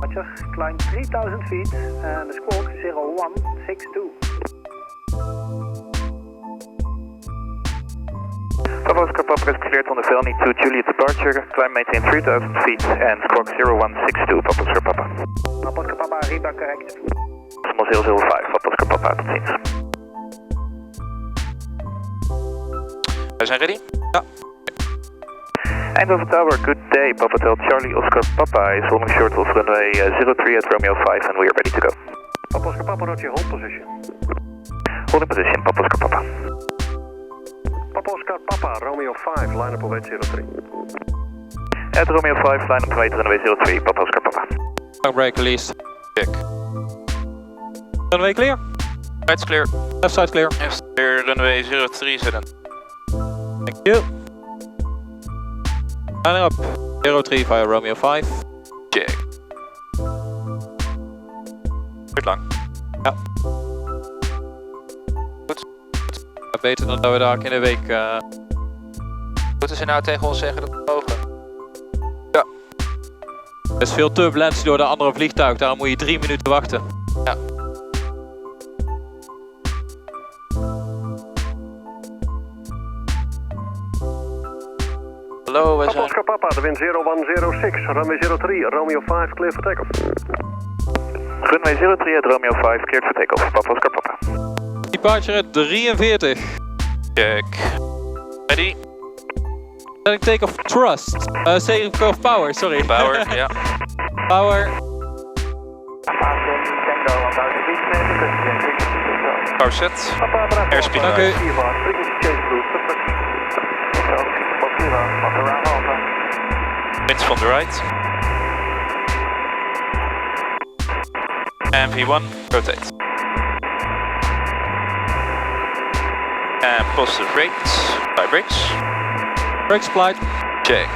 Roger, climb 3000 feet and the squawk 0162. Papa Oscar Papa is cleared on the Velny to Juliet departure, climb maintain 3000 feet and squawk 0162, Papa Oscar Papa. Papa Oscar Papa, Riba correct. Decimal 005, Papa Oscar Papa, tot ziens. We zijn ready? Ja. Eindhoven Tower, good day. Papa Hotel Charlie Oscar Papa is holding short of runway 03 at Romeo 5 and we are ready to go. Papa Oscar Papa, Roger, hold position. Holding position, Papa Oscar Papa. Papa Oscar Papa, Romeo 5, line up on weight 03. At Romeo 5, line up to weight runway 03, Papa Oscar Papa. Brake released. Check. Runway clear? Right's clear. Left side clear. Left clear, runway 03 zitten. Thank you. Lining up 03 via Romeo 5. Check. Duurt lang. Ja. Goed. Beter dan dat we daar in de week... Moeten ze nou tegen ons zeggen dat we mogen? Ja. Er is veel turbulentie door de andere vliegtuig, daarom moet je 3 minuten wachten. Ja. Hallo, wij zijn... Oscar Papa, de wind 0106, runway 03, Romeo 5, clear for takeoff. Runway 03 at Romeo 5, cleared for takeoff, Papa Oscar Papa. Departure at 43. Check. Ready? Setting takeoff thrust. Takeoff power, sorry. Power, ja. Power. Power set. Airspeed. Dank u. Winds from the right. And V1, rotate. And positive brakes. By brakes. Brakes applied. Check.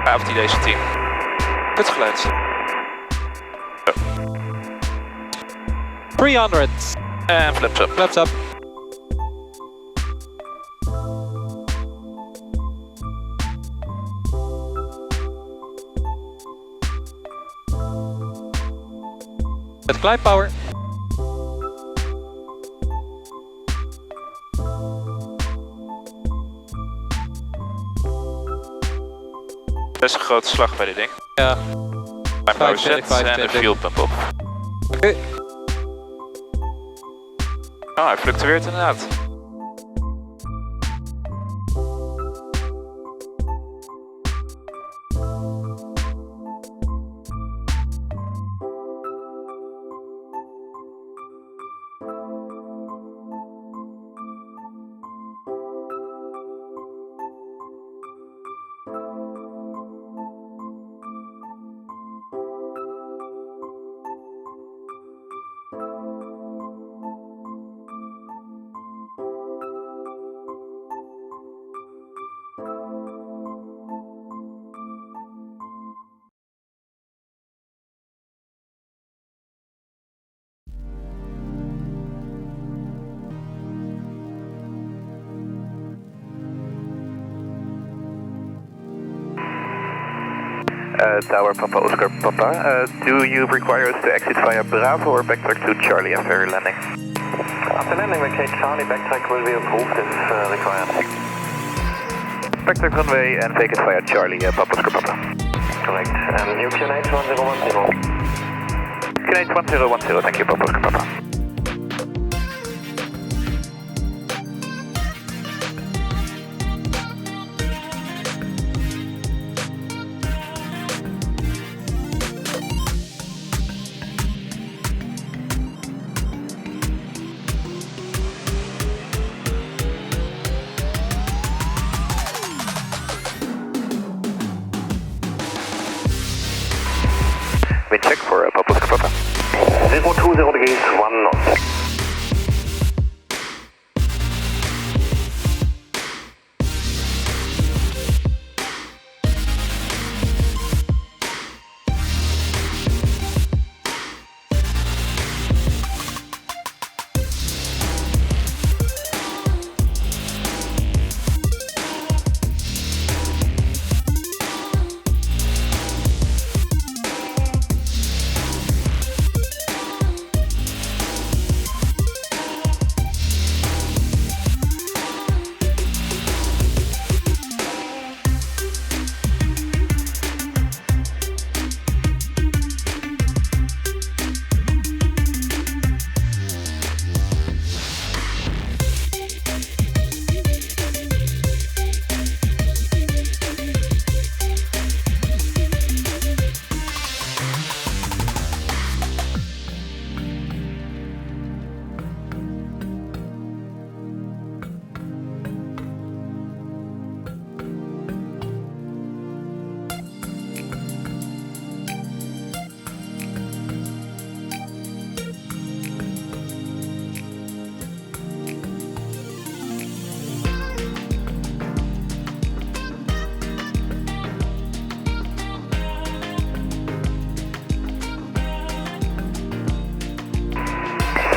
Auf die deze 10. Goed geluid. Zo. 300. En flaps up. Flaps up. Met glide power. Best een grote slag bij dit ding. Ja. Mijn power set en een fuel pump op. Oké. Oh, hij fluctueert inderdaad. Tower Papa Oscar Papa, do you require us to exit via Bravo or backtrack to Charlie after landing? After landing, vacate Charlie, backtrack will be approved if required. Backtrack runway and vacate via Charlie, Papa Oscar Papa. Correct. And new QNH 1010. QNH 1010, thank you, Papa Oscar Papa. Wind check for Papa Oscar Papa. 020 degrees, 1 knot.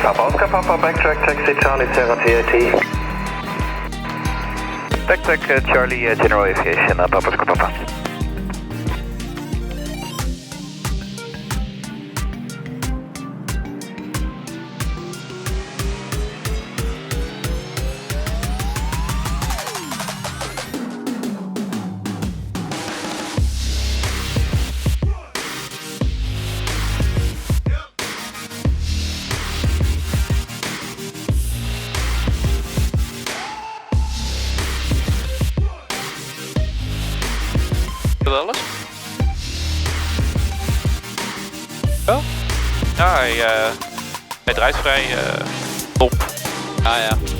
Papa Oscar Papa, backtrack taxi Charlie Sierra TAT. Backtrack Charlie General Aviation, Papa Oscar Papa. Alles? Ja? Ja, hij draait vrij top. Ah ja.